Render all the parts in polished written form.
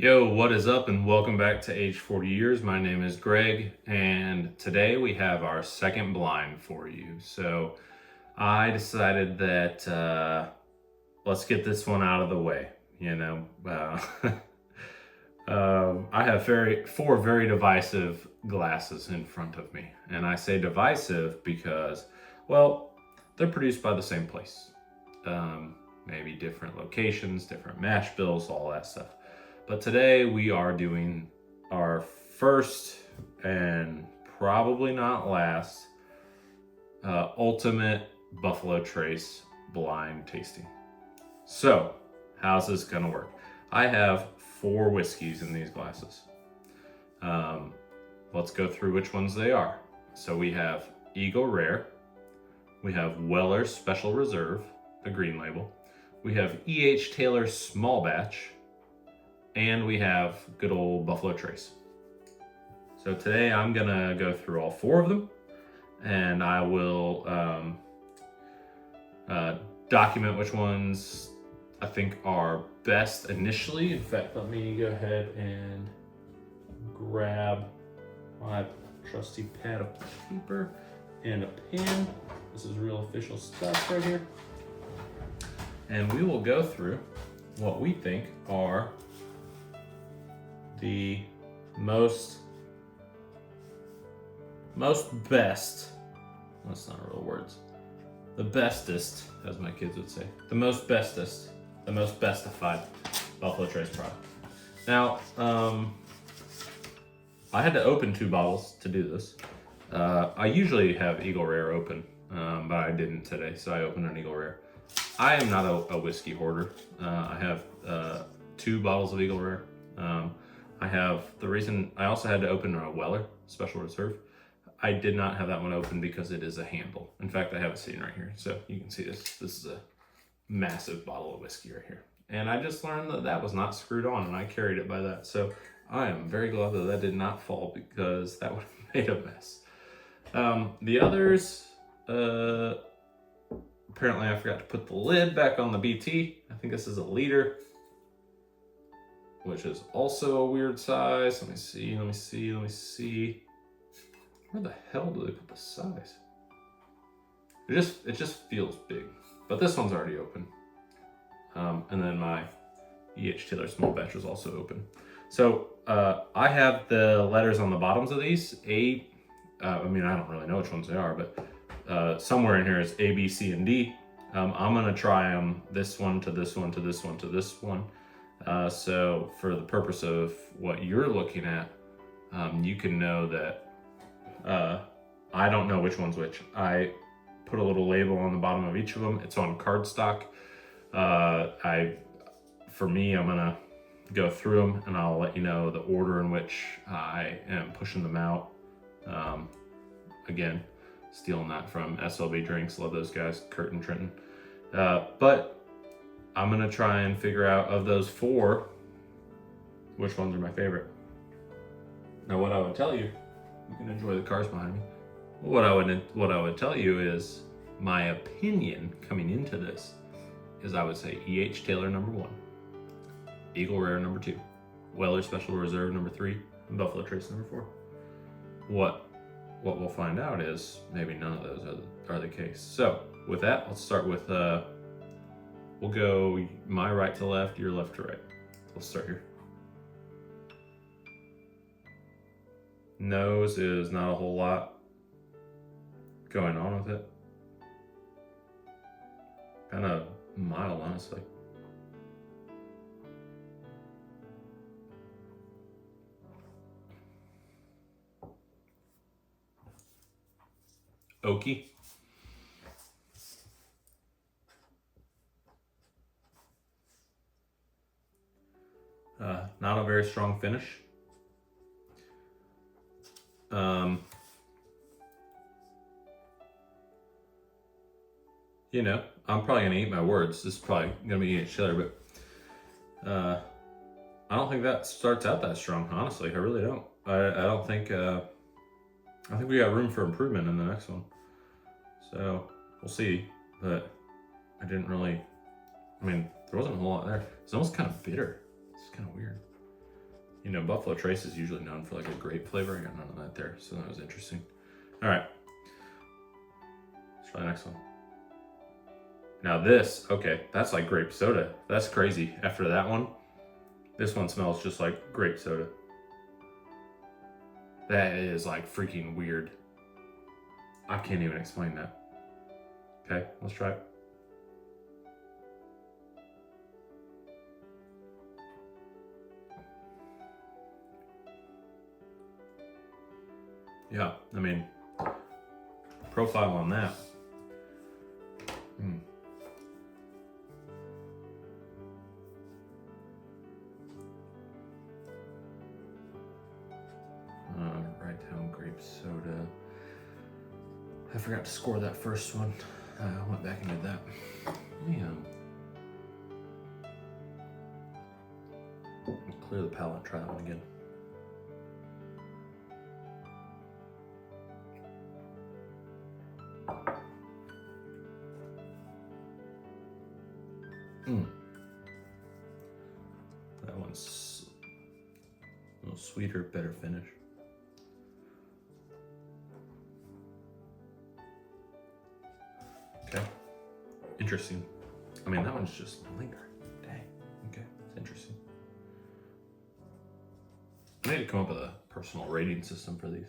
Yo, what is up, and welcome back to Age 40 Years. My name is Greg, and today we have our second blind for you. So I decided that let's get this one out of the way. I have four very divisive glasses in front of me, and I say divisive because, well, they're produced by the same place. Maybe different locations, different mash bills, all that stuff. But today we are doing our first and probably not last ultimate Buffalo Trace blind tasting. So, how's this gonna work? I have 4 whiskeys in these glasses. Let's go through which ones they are. So we have Eagle Rare, we have Weller Special Reserve, the green label, we have E.H. Taylor Small Batch, and we have good old Buffalo Trace. So today I'm gonna go through all 4 of them, and I will document which ones I think are best initially. In fact, let me go ahead and grab my trusty pad of paper and a pen. This is real official stuff right here. And we will go through what we think are the most best, that's not real words, the bestest, as my kids would say, the most bestified Buffalo Trace product. Now, I had to open 2 bottles to do this. I usually have Eagle Rare open, but I didn't today, so I opened an Eagle Rare. I am not a whiskey hoarder. I have 2 bottles of Eagle Rare. I also had to open a Weller Special Reserve. I did not have that one open because it is a handle. In fact, I have it sitting right here. So you can see this. This is a massive bottle of whiskey right here. And I just learned that that was not screwed on, and I carried it by that. So I am very glad that that did not fall, because that would have made a mess. The others, apparently I forgot to put the lid back on the BT. I think this is a liter, which is also a weird size. Let me see. Where the hell do they put the size? It just feels big. But this one's already open. And then my E.H. Taylor Small Batch was also open. So I have the letters on the bottoms of these. I don't really know which ones they are, but somewhere in here is A, B, C, and D. I'm gonna try them this one to this one to this one to this one. So for the purpose of what you're looking at, you can know that I don't know which one's which. I put a little label on the bottom of each of them. It's on cardstock. For me, I'm gonna go through them, and I'll let you know the order in which I am pushing them out. Again, stealing that from SLB Drinks. Love those guys, Kurt and Trenton. But I'm gonna try and figure out, of those 4, which ones are my favorite. Now, what I would tell you can enjoy the cars behind me. What I would tell you is my opinion coming into this is I would say E.H. Taylor number 1, Eagle Rare number 2, Weller Special Reserve number 3, and Buffalo Trace number 4. What we'll find out is maybe none of those are the case. So with that, let's start with we'll go my right to left, your left to right. Let's start here. Nose is not a whole lot going on with it. Kind of mild, honestly. Oaky. Not a very strong finish. I'm probably gonna eat my words. This is probably gonna be E.H. Taylor, but I don't think that starts out that strong. Honestly, I really don't. I don't think. I think we got room for improvement in the next one. So we'll see. But I didn't really. There wasn't a whole lot there. It's almost kind of bitter. It's kind of weird. You know, Buffalo Trace is usually known for like a grape flavor. I got none of that there, so that was interesting. All right, let's try the next one. Now this, okay, that's like grape soda. That's crazy. After that one, this one smells just like grape soda. That is like freaking weird. I can't even explain that. Okay, let's try it. Yeah, I mean, profile on that. Right down grape soda. I forgot to score that first one. I went back and did that. Yeah. Clear the palate, try that one again. That one's a little sweeter, better finish. Okay, interesting. I mean, that one's just linger. Dang, okay, it's interesting. I need to come up with a personal rating system for these.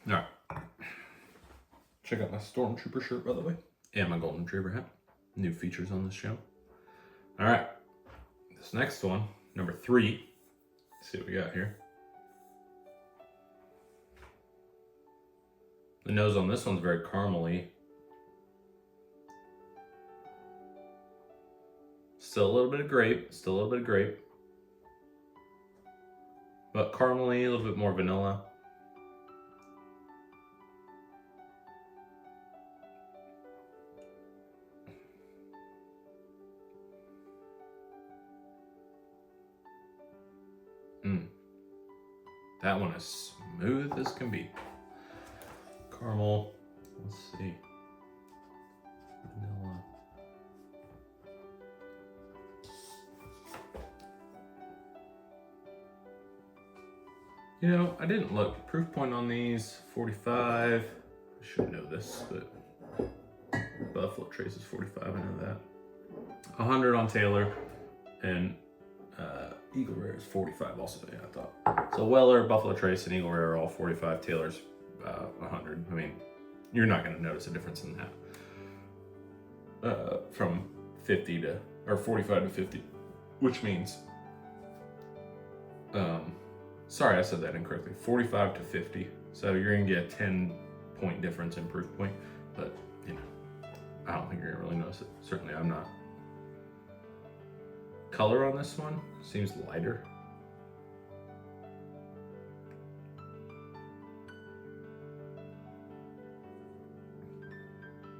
All right. Check out my Stormtrooper shirt, by the way, and my Golden Retriever hat. New features on this channel. All right, this next one, number 3. Let's see what we got here. The nose on this one's very caramely. Still a little bit of grape, but caramely, a little bit more vanilla. That one is smooth as can be. Caramel, let's see. Vanilla. You know, I didn't look. Proof point on these, 45. I should know this, but Buffalo Trace is 45, I know that. 100 on Taylor, and Eagle Rare is 45 also, yeah, I thought. So Weller, Buffalo Trace, and Eagle Rare are all 45. Taylor's 100. I mean, you're not going to notice a difference in that. From 50 to, or 45 to 50, which means, sorry, I said that incorrectly. 45 to 50. So you're going to get a 10-point difference in proof point, but, you know, I don't think you're going to really notice it. Certainly I'm not. Color on this one seems lighter.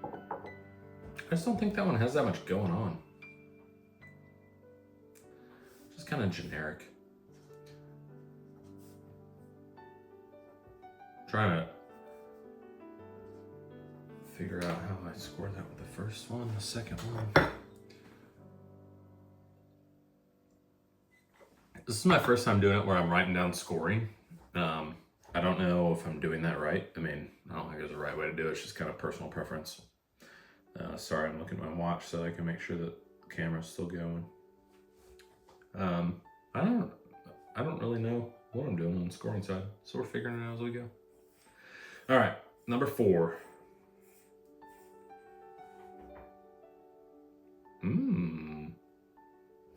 I just don't think that one has that much going on. Just kind of generic. Trying to figure out how I scored that with the first one, the second one. This is my first time doing it where I'm writing down scoring. I don't know if I'm doing that right. I mean, I don't think there's a right way to do it. It's just kind of personal preference. Sorry, I'm looking at my watch so I can make sure that the camera's still going. I don't really know what I'm doing on the scoring side, so we're figuring it out as we go. All right, number 4.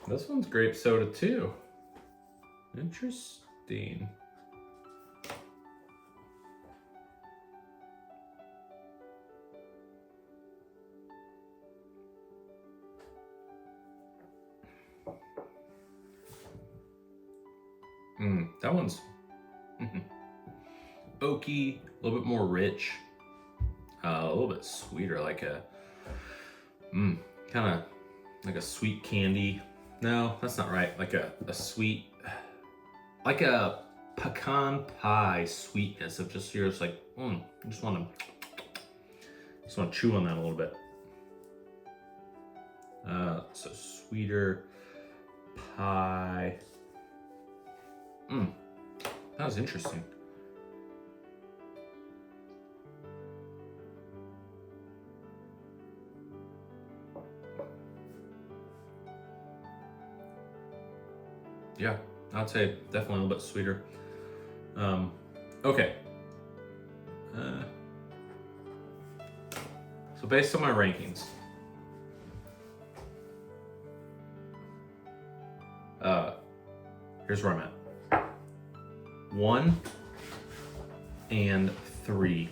This one's grape soda too. Interesting. That one's oaky, a little bit more rich, a little bit sweeter, like a kind of like a sweet candy. No, that's not right. Like a sweet, like a pecan pie sweetness of just yours. Like, I just want to chew on that a little bit. So sweeter high. That was interesting. Yeah, I'd say definitely a little bit sweeter. Okay. So based on my rankings, here's where I'm at. 1 and 3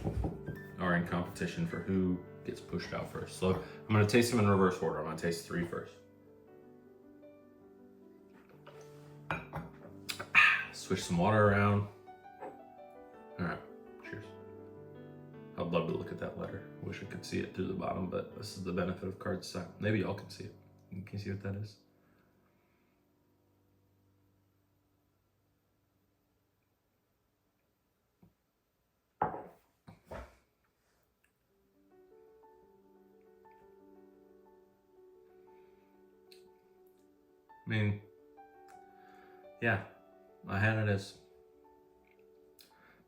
are in competition for who gets pushed out first. So I'm gonna taste them in reverse order. I'm gonna taste 3 first. Switch some water around. All right, cheers. I'd love to look at that letter. Wish I could see it through the bottom, but this is the benefit of card design. Maybe y'all can see it. Can you see what that is? I mean, yeah, I had it as,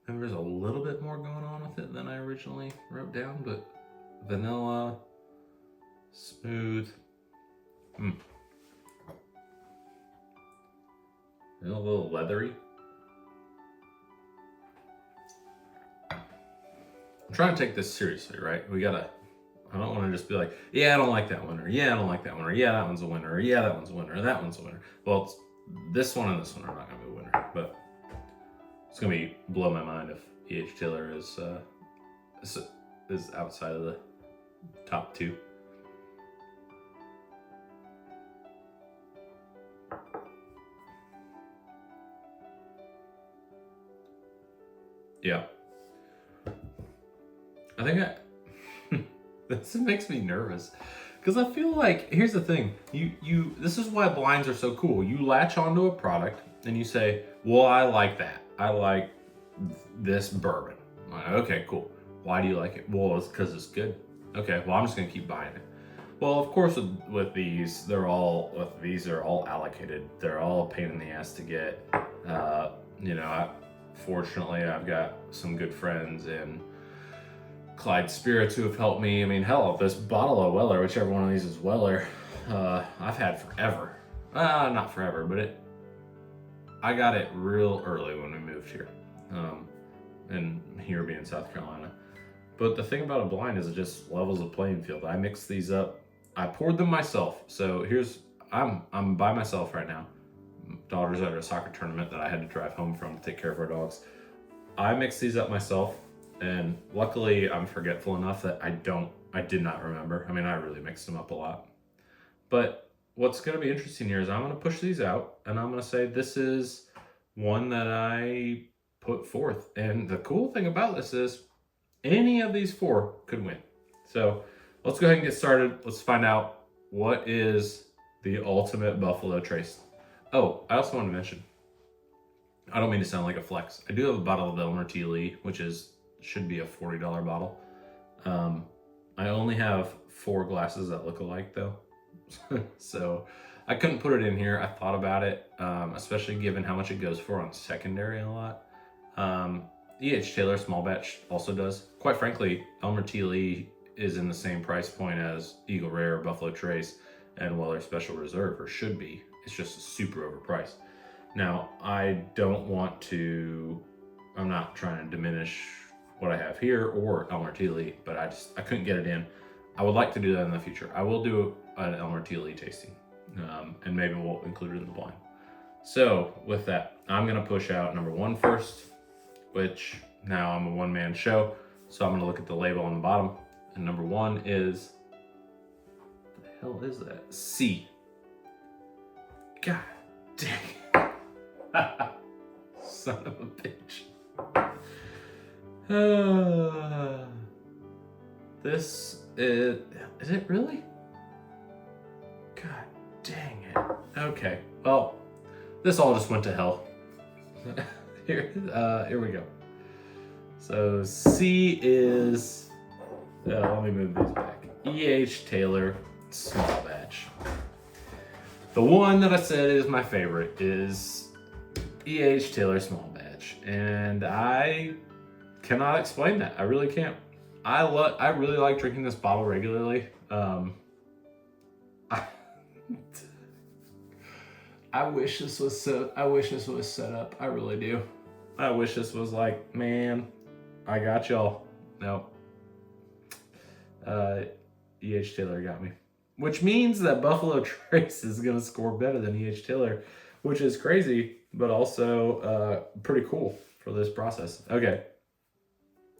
maybe there's a little bit more going on with it than I originally wrote down, but vanilla, smooth, a little leathery. I'm trying to take this seriously, right? I don't want to just be like, yeah, I don't like that one, or yeah, I don't like that one, or yeah, that one's a winner, or yeah, that one's a winner, or that one's a winner. Well, this one and this one are not going to be a winner, but it's going to blow my mind if E.H. Taylor is outside of the top 2. Yeah. I think this makes me nervous because I feel like, here's the thing, this is why blinds are so cool. You latch onto a product and you say, well, I like that. I like this bourbon. I'm like, okay, cool. Why do you like it? Well, it's because it's good. Okay, well, I'm just gonna keep buying it. Well, of course, with these, they're all allocated. They're all a pain in the ass to get. Fortunately, I've got some good friends in Clyde Spirits who have helped me. I mean, hell, this bottle of Weller, whichever one of these is Weller, I've had forever. Not forever, but I got it real early when we moved here, and here being South Carolina. But the thing about a blind is it just levels the playing field. I mixed these up. I poured them myself. So I'm by myself right now. Daughter's at a soccer tournament that I had to drive home from to take care of our dogs. I mixed these up myself, and luckily I'm forgetful enough that I did not remember. I mean, I really mixed them up a lot. But what's going to be interesting here is I'm going to push these out, and I'm going to say this is one that I put forth. And the cool thing about this is any of these 4 could win. So let's go ahead and get started. Let's find out what is the ultimate Buffalo Trace. Oh, I also want to mention, I don't mean to sound like a flex. I do have a bottle of Elmer T. Lee, which should be a $40 bottle. I only have 4 glasses that look alike though. So I couldn't put it in here. I thought about it, especially given how much it goes for on secondary a lot. E.H. Taylor small batch also does. Quite frankly, Elmer T. Lee is in the same price point as Eagle Rare, Buffalo Trace, and Weller Special Reserve, or should be. It's just super overpriced. Now, I'm not trying to diminish what I have here or Elmer T. Lee, but I couldn't get it in. I would like to do that in the future. I will do an Elmer T. Lee tasting, and maybe we'll include it in the blind. So with that, I'm gonna push out number 1 first, which now I'm a one-man show. So I'm gonna look at the label on the bottom, and number 1 is, what the hell is that? C. God dang. Son of a bitch. This is it really? God dang it. Okay, well, this all just went to hell. Here we go. So C is, let me move these back. E.H. Taylor small batch. The one that I said is my favorite is E.H. Taylor Small Batch, and I cannot explain that. I really can't. I really like drinking this bottle regularly. I wish this was set up. I really do. I wish this was like, man, I got y'all. No. E.H. Taylor got me. Which means that Buffalo Trace is going to score better than E.H. Taylor, which is crazy, but also pretty cool for this process. Okay.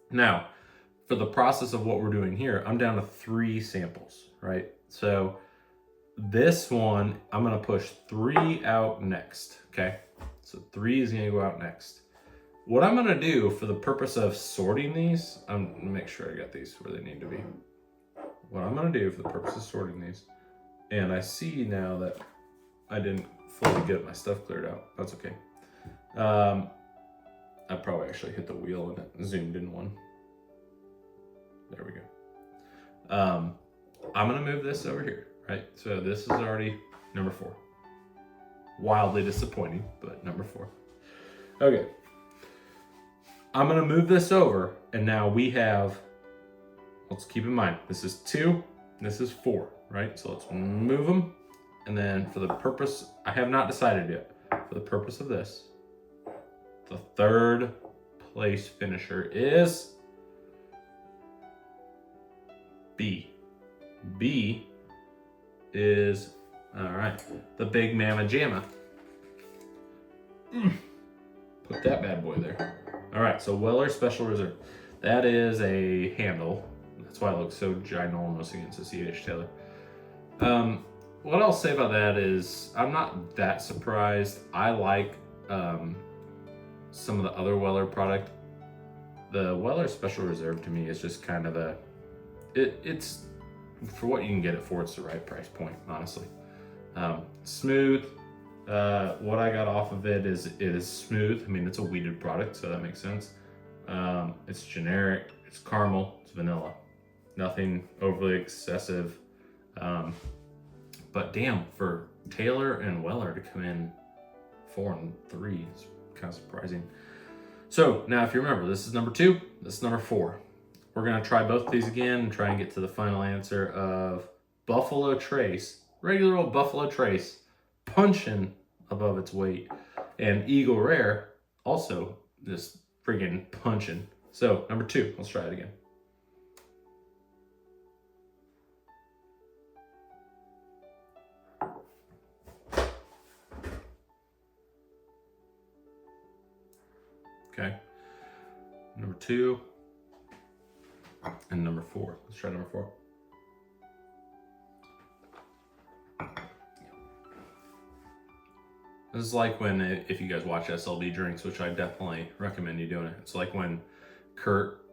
Now, for the process of what we're doing here, I'm down to 3 samples, right? So this one, I'm going to push 3 out next, okay? So 3 is going to go out next. What I'm going to do for the purpose of sorting these, I'm going to make sure I got these where they need to be. What I'm going to do for the purpose of sorting these, and I see now that I didn't fully get my stuff cleared out. That's okay. I probably actually hit the wheel and it zoomed in one. There we go. I'm going to move this over here, right? So this is already number 4. Wildly disappointing, but number 4. Okay. I'm going to move this over, and now we have, let's keep in mind, this is 2, this is 4, right? So let's move them, and then for the purpose, I have not decided yet, for the purpose of this, the 3rd place finisher is B. B is, all right, the Big Mama Jamma. Put that bad boy there. All right, so Weller Special Reserve. That is a handle. That's why it looks so ginormous against the E.H. Taylor. What I'll say about that is I'm not that surprised. I like some of the other Weller product. The Weller Special Reserve to me is just kind of it's for what you can get it for, it's the right price point, honestly. Smooth. What I got off of it is smooth. I mean, it's a weeded product, so that makes sense. It's generic, it's caramel, it's vanilla. Nothing overly excessive. But damn, for Taylor and Weller to come in 4 and 3 is kind of surprising. So now if you remember, this is number 2, this is number 4. We're gonna try both of these again and try and get to the final answer of Buffalo Trace, regular old Buffalo Trace, punching above its weight, and Eagle Rare also just friggin' punching. So number 2, let's try it again. Okay, number 2 and number 4. Let's try number 4. This is like when, if you guys watch SLB drinks, which I definitely recommend you doing it. It's like when Kurt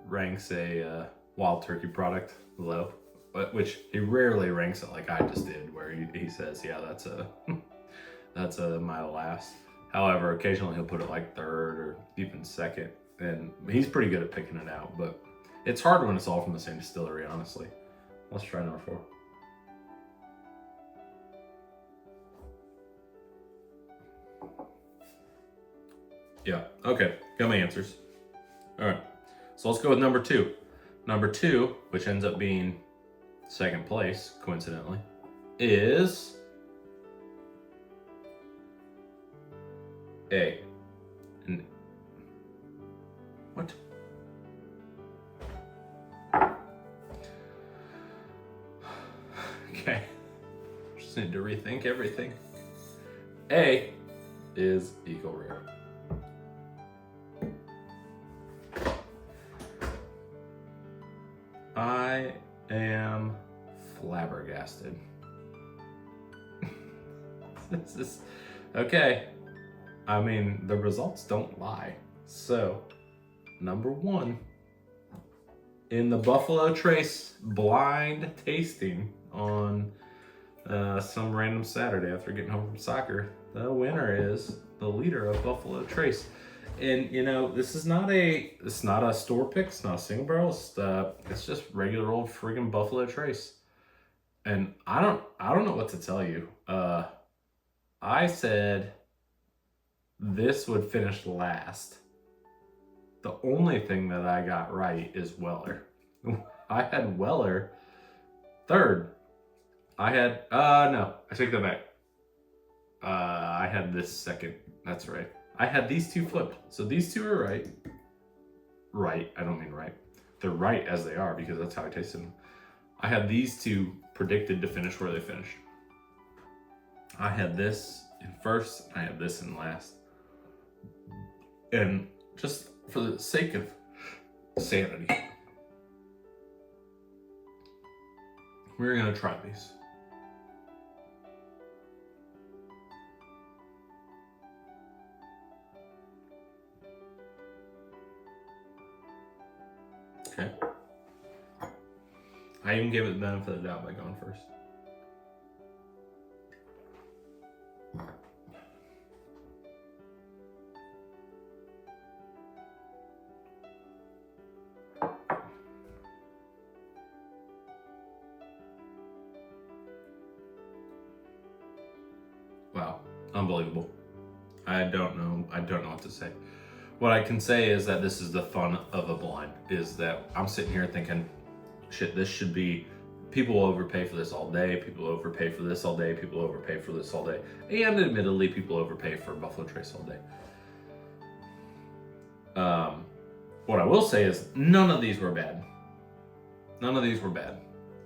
ranks a wild turkey product low, but which he rarely ranks it like I just did, where he says, yeah, that's a mile last. However, occasionally he'll put it like 3rd or even 2nd, and he's pretty good at picking it out, but it's hard when it's all from the same distillery, honestly. Let's try number 4. Yeah, okay, got my answers. All right, so let's go with number 2. Number 2, which ends up being 2nd place, coincidentally, is A. And what? Okay, just need to rethink everything. A is Eagle Rare. I am flabbergasted. This is okay. I mean, the results don't lie. So, number 1 in the Buffalo Trace blind tasting on some random Saturday after getting home from soccer, the winner is the leader of Buffalo Trace. And you know, it's not a store pick, it's not a single barrel, it's just regular old friggin' Buffalo Trace. And I don't know what to tell you. I said this would finish last. The only thing that I got right is Weller. I had Weller third. I had, no, I take that back. I had this second. That's right. I had these two flipped. So these two are right. Right, I don't mean right. They're right as they are because that's how I tasted them. I had these two predicted to finish where they finished. I had this in first, I had this in last. And just for the sake of sanity, we're gonna try these. Okay. I even gave it the benefit of the doubt by going first. Wow, unbelievable. I don't know what to say. What I can say is that this is the fun of a blind, is that I'm sitting here thinking, shit, this should be, people will overpay for this all day, people overpay for this all day, people overpay for this all day, and admittedly, people overpay for Buffalo Trace all day. What I will say is none of these were bad. None of these were bad.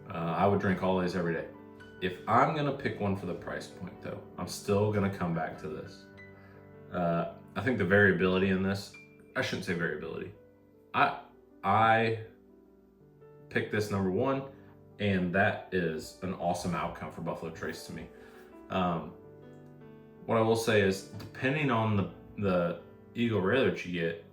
I would drink all these every day. If I'm gonna pick one for the price point though, I'm still gonna come back to this. I think the variability in this, I shouldn't say variability. I picked this number one, and that is an awesome outcome for Buffalo Trace to me. What I will say is, depending on the Eagle Rare that you get,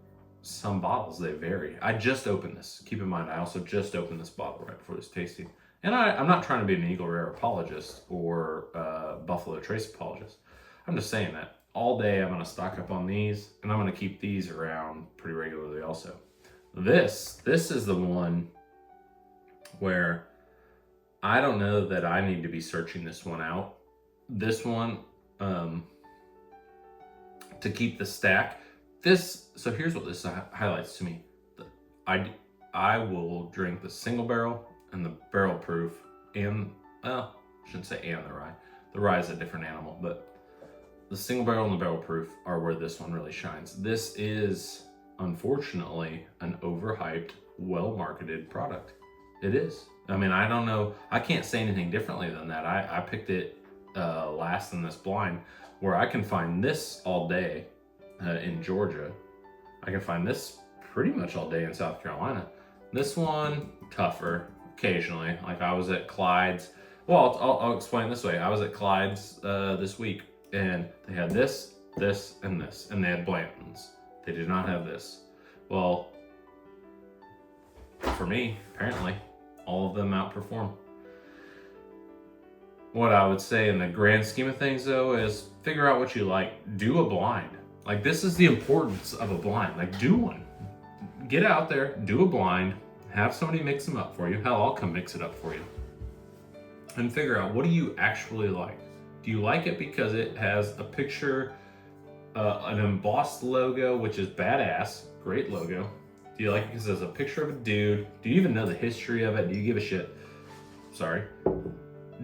some bottles, they vary. I just opened this. Keep in mind, I also just opened this bottle right before this tasting. And I'm not trying to be an Eagle Rare apologist or Buffalo Trace apologist. I'm just saying that all day I'm going to stock up on these, and I'm going to keep these around pretty regularly also. This is the one where I don't know that I need to be searching this one out. This one, to keep the stack. So here's what this highlights to me. I will drink the single barrel and the barrel proof, and I shouldn't say and the rye. The rye is a different animal, but the single barrel and the barrel proof are where this one really shines. This is, unfortunately, an overhyped, well-marketed product. It is. I mean, I don't know. I can't say anything differently than that. I picked it last in this blind, where I can find this all day in Georgia. I can find this pretty much all day in South Carolina. This one, tougher occasionally. Like I was at Clyde's. Well, I'll explain it this way. I was at Clyde's this week, and they had this, and this, and they had Blanton's. They did not have this. Well, for me, apparently, all of them outperform. What I would say in the grand scheme of things, though, is figure out what you like. Do a blind. Like, this is the importance of a blind. Like, do one. Get out there, do a blind, have somebody mix them up for you. Hell, I'll come mix it up for you. And figure out, what do you actually like? Do you like it because it has a picture, an embossed logo, which is badass, great logo? Do you like it because there's a picture of a dude? Do you even know the history of it? Do you give a shit? Sorry.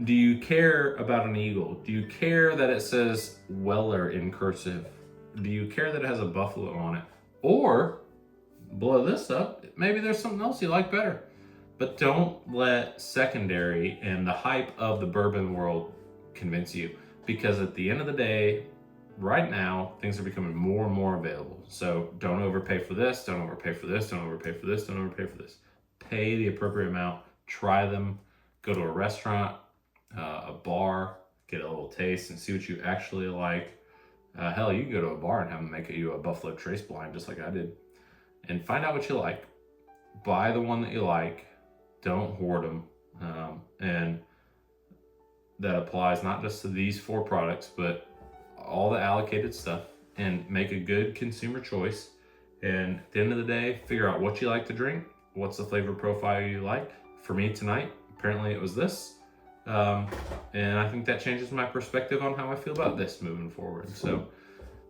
Do you care about an eagle? Do you care that it says Weller in cursive? Do you care that it has a buffalo on it? Or, blow this up, maybe there's something else you like better. But don't let secondary and the hype of the bourbon world convince you. Because at the end of the day, right now, things are becoming more and more available. So don't overpay for this, don't overpay for this, don't overpay for this, don't overpay for this. Pay the appropriate amount, try them, go to a restaurant, a bar, get a little taste and see what you actually like. Hell, you can go to a bar and have them make you a Buffalo Trace blind just like I did. And find out what you like. Buy the one that you like. Don't hoard them. And that applies not just to these 4 products, but all the allocated stuff. And make a good consumer choice. And at the end of the day, figure out what you like to drink. What's the flavor profile you like. For me tonight, apparently it was this. And I think that changes my perspective on how I feel about this moving forward. So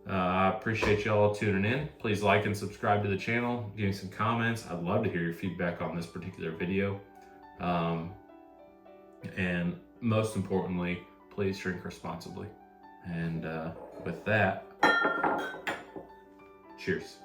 I appreciate y'all tuning in. Please like and subscribe to the channel. Give me some comments. I'd love to hear your feedback on this particular video. And most importantly, please drink responsibly. And with that, cheers.